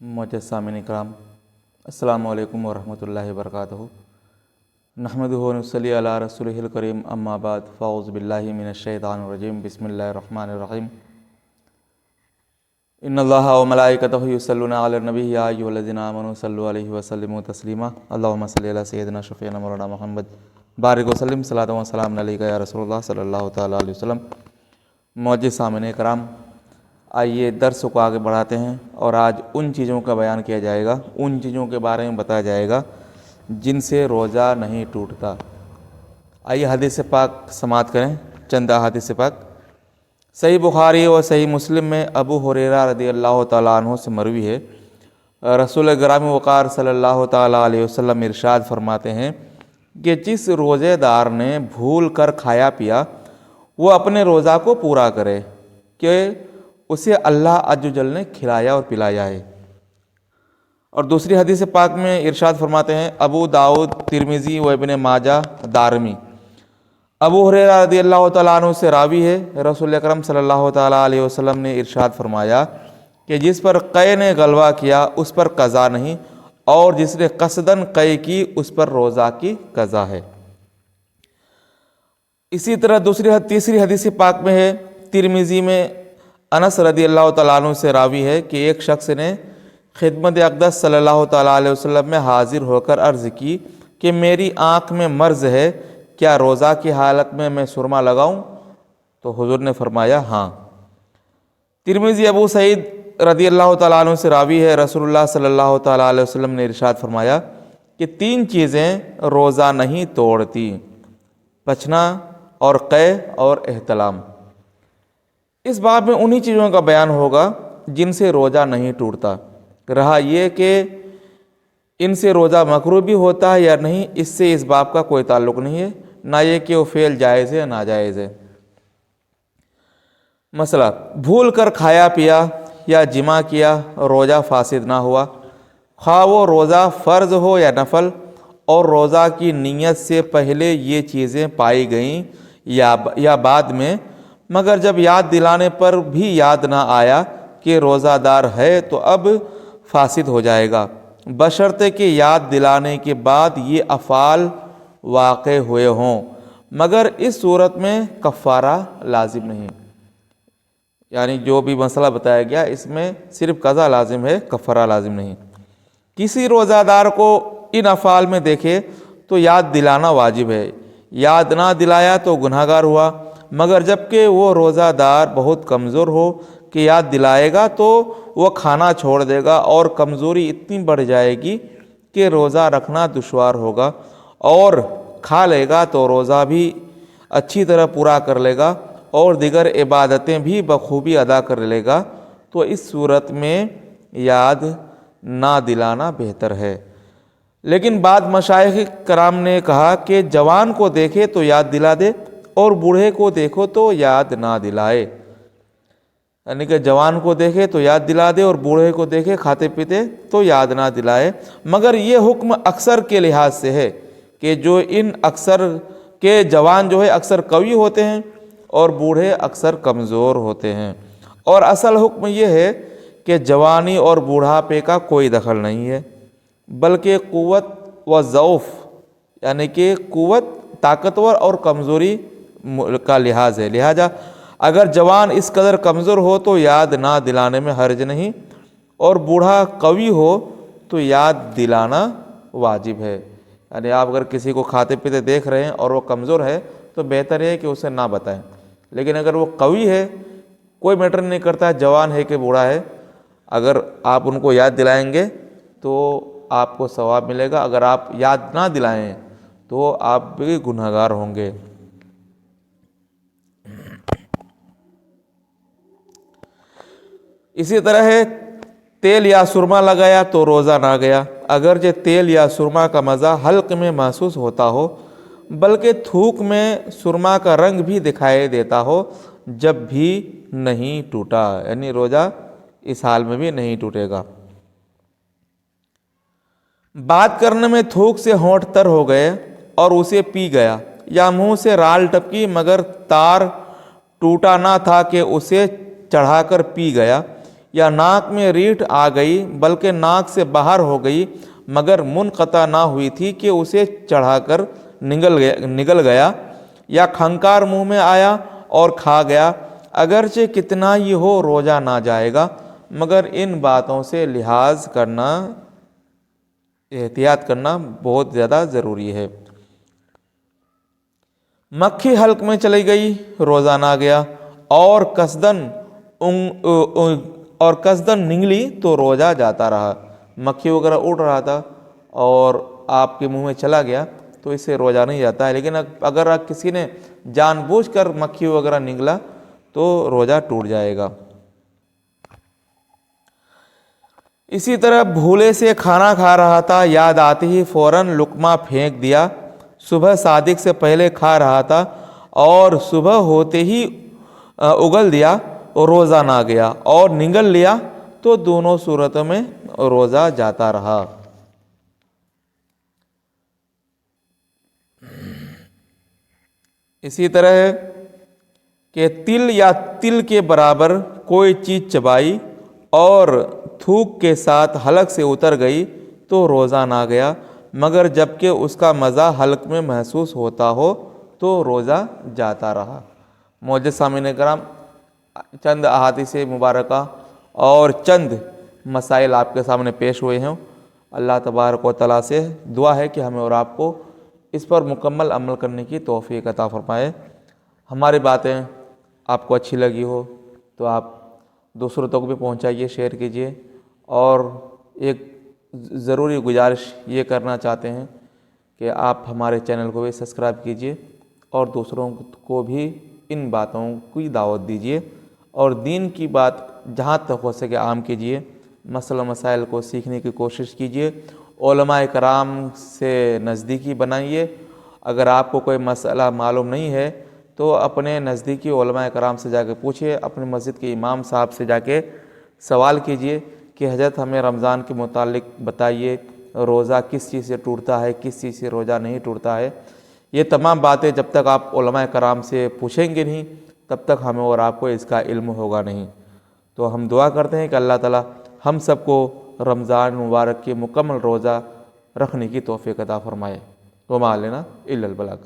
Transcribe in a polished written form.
معزز سامعین کرام، السلام علیکم ورحمۃ اللہ وبرکاتہ۔ نحمدہ و نصلی علی رسولہ الکریم، اما بعد، فاعوذ باللہ من الشیطان الرجیم، بسم اللہ الرحمن الرحیم۔ ان اللہ و ملائکتہ یصلون علی النبی یا ایھا الذین آمنوا صلوا علیہ وسلموا تسلیما، اللہم صلی علی سیدنا شفیعنا مولانا محمد بارک وسلم، صلاۃ و سلام علیک یا رسول اللہ صلی اللہ تعالیٰ علیہ وسلم۔ معزز سامعین کرام، آئیے درس کو آگے بڑھاتے ہیں، اور آج ان چیزوں کا بیان کیا جائے گا، ان چیزوں کے بارے میں بتایا جائے گا جن سے روزہ نہیں ٹوٹتا۔ آئیے حدیث پاک سماعت کریں، چند احادیث پاک۔ صحیح بخاری اور صحیح مسلم میں ابو ہریرہ رضی اللہ تعالیٰ عنہ سے مروی ہے، رسول گرامی وقار صلی اللہ تعالیٰ علیہ وسلم ارشاد فرماتے ہیں کہ جس روزے دار نے بھول کر کھایا پیا وہ اپنے روزہ کو پورا کرے کہ اسے اللہ عز و جل نے کھلایا اور پلایا ہے۔ اور دوسری حدیث پاک میں ارشاد فرماتے ہیں، ابو داؤد، ترمذی و ابن ماجہ، دارمی، ابو ہریرہ رضی اللہ تعالیٰ عنہ سے راوی ہے، رسول اکرم صلی اللہ تعالیٰ علیہ وسلم نے ارشاد فرمایا کہ جس پر قے نے غلبہ کیا اس پر قضا نہیں، اور جس نے قصداً قے کی اس پر روزہ کی قضا ہے۔ اسی طرح تیسری حدیث پاک میں ہے، ترمذی میں، انس رضی اللہ تعالیٰ عنہ سے راوی ہے کہ ایک شخص نے خدمت اقدس صلی اللہ تعالیٰ علیہ وسلم میں حاضر ہو کر عرض کی کہ میری آنکھ میں مرض ہے، کیا روزہ کی حالت میں سرما لگاؤں؟ تو حضور نے فرمایا ہاں۔ ترمذی ابو سعید رضی اللہ تعالیٰ عنہ سے راوی ہے، رسول اللہ صلی اللہ تعالیٰ علیہ وسلم نے ارشاد فرمایا کہ 3 چیزیں روزہ نہیں توڑتی: بچنا اور قے اور احتلام۔ اس باب میں انہی چیزوں کا بیان ہوگا جن سے روزہ نہیں ٹوٹتا۔ رہا یہ کہ ان سے روزہ مکروہ بھی ہوتا ہے یا نہیں، اس سے اس باب کا کوئی تعلق نہیں ہے، نہ یہ کہ وہ فعل جائز ہے یا ناجائز ہے۔ مسئلہ: بھول کر کھایا پیا یا جمع کیا، روزہ فاسد نہ ہوا، خواہ وہ روزہ فرض ہو یا نفل، اور روزہ کی نیت سے پہلے یہ چیزیں پائی گئیں یا بعد میں، مگر جب یاد دلانے پر بھی یاد نہ آیا کہ روزہ دار ہے تو اب فاسد ہو جائے گا، بشرطے کہ یاد دلانے کے بعد یہ افعال واقع ہوئے ہوں، مگر اس صورت میں کفارہ لازم نہیں۔ یعنی جو بھی مسئلہ بتایا گیا اس میں صرف قضا لازم ہے، کفارہ لازم نہیں۔ کسی روزہ دار کو ان افعال میں دیکھے تو یاد دلانا واجب ہے، یاد نہ دلایا تو گناہ گار ہوا، مگر جب کہ وہ روزہ دار بہت کمزور ہو کہ یاد دلائے گا تو وہ کھانا چھوڑ دے گا، اور کمزوری اتنی بڑھ جائے گی کہ روزہ رکھنا دشوار ہوگا، اور کھا لے گا تو روزہ بھی اچھی طرح پورا کر لے گا اور دیگر عبادتیں بھی بخوبی ادا کر لے گا، تو اس صورت میں یاد نہ دلانا بہتر ہے۔ لیکن بعض مشائخ کرام نے کہا کہ جوان کو دیکھے تو یاد دلا دے اور بوڑھے کو دیکھو تو یاد نہ دلائے، یعنی کہ جوان کو دیکھے تو یاد دلا دے اور بوڑھے کو دیکھے کھاتے پیتے تو یاد نہ دلائے، مگر یہ حکم اکثر کے لحاظ سے ہے کہ جو ان اکثر کے جوان جو ہے اکثر قوی ہوتے ہیں اور بوڑھے اکثر کمزور ہوتے ہیں، اور اصل حکم یہ ہے کہ جوانی اور بوڑھاپے کا کوئی دخل نہیں ہے، بلکہ قوت و ضعف، یعنی کہ قوت، طاقتور اور کمزوری کا لحاظ ہے۔ لہذا اگر جوان اس قدر کمزور ہو تو یاد نہ دلانے میں حرج نہیں، اور بوڑھا قوی ہو تو یاد دلانا واجب ہے۔ یعنی آپ اگر کسی کو کھاتے پیتے دیکھ رہے ہیں اور وہ کمزور ہے تو بہتر ہے کہ اسے نہ بتائیں، لیکن اگر وہ قوی ہے، کوئی میٹر نہیں کرتا ہے جوان ہے کہ بوڑھا ہے، اگر آپ ان کو یاد دلائیں گے تو آپ کو ثواب ملے گا، اگر آپ یاد نہ دلائیں تو آپ بھی گناہ گار ہوں گے۔ اسی طرح ہے، تیل یا سرما لگایا تو روزہ نہ گیا، اگرچہ تیل یا سرما کا مزہ حلق میں محسوس ہوتا ہو، بلکہ تھوک میں سرما کا رنگ بھی دکھائی دیتا ہو، جب بھی نہیں ٹوٹا، یعنی روزہ اس حال میں بھی نہیں ٹوٹے گا۔ بات کرنے میں تھوک سے ہونٹ تر ہو گئے اور اسے پی گیا، یا منہ سے رال ٹپکی مگر تار ٹوٹا نہ تھا کہ اسے چڑھا کر پی گیا، یا ناک میں ریٹھ آ گئی بلکہ ناک سے باہر ہو گئی مگر منقطع نہ ہوئی تھی کہ اسے چڑھا کر نگل گیا، یا کھنکار منہ میں آیا اور کھا گیا، اگرچہ کتنا ہی ہو روزہ نہ جائے گا، مگر ان باتوں سے لحاظ کرنا، احتیاط کرنا بہت زیادہ ضروری ہے۔ مکھی حلق میں چلی گئی، روزہ نہ گیا، اور قصدن نگلی تو روزہ جاتا رہا۔ مکھی وغیرہ اڑ رہا تھا اور آپ کے منہ میں چلا گیا تو اس سے روزہ نہیں جاتا ہے، لیکن اگر کسی نے جان بوجھ کر مکھی وغیرہ نگلا تو روزہ ٹوٹ جائے گا۔ اسی طرح بھولے سے کھانا کھا رہا تھا، یاد آتے ہی فوراً لقمہ پھینک دیا، صبح صادق سے پہلے کھا رہا تھا اور صبح ہوتے ہی اگل دیا، روزہ نہ گیا، اور نگل لیا تو دونوں صورتوں میں روزہ جاتا رہا۔ اسی طرح ہے کہ تل یا تل کے برابر کوئی چیز چبائی اور تھوک کے ساتھ حلق سے اتر گئی تو روزہ نہ گیا، مگر جب کہ اس کا مزہ حلق میں محسوس ہوتا ہو تو روزہ جاتا رہا۔ معزز سامعین کرام، چند احادیث مبارکہ اور چند مسائل آپ کے سامنے پیش ہوئے ہیں۔ اللہ تبارک و تعالیٰ سے دعا ہے کہ ہمیں اور آپ کو اس پر مکمل عمل کرنے کی توفیق عطا فرمائے۔ ہماری باتیں آپ کو اچھی لگی ہو تو آپ دوسروں تک بھی پہنچائیے، شیئر کیجیے، اور ایک ضروری گزارش یہ کرنا چاہتے ہیں کہ آپ ہمارے چینل کو بھی سبسکرائب کیجیے اور دوسروں کو بھی ان باتوں کی دعوت دیجیے، اور دین کی بات جہاں تک ہو سکے عام کیجیے، مسئلہ مسائل کو سیکھنے کی کوشش کیجیے، علماء کرام سے نزدیکی بنائیے۔ اگر آپ کو کوئی مسئلہ معلوم نہیں ہے تو اپنے نزدیکی علماء کرام سے جا کے پوچھیے، اپنے مسجد کے امام صاحب سے جا کے سوال کیجیے کہ حضرت ہمیں رمضان کے متعلق بتائیے، روزہ کس چیز سے ٹوٹتا ہے، کس چیز سے روزہ نہیں ٹوٹتا ہے۔ یہ تمام باتیں جب تک آپ علماء کرام سے پوچھیں گے نہیں تب تک ہمیں اور آپ کو اس کا علم ہوگا نہیں۔ تو ہم دعا کرتے ہیں کہ اللہ تعالی ہم سب کو رمضان مبارک کے مکمل روزہ رکھنے کی توفیق عطا فرمائے۔ وما علینا الا البلاغ۔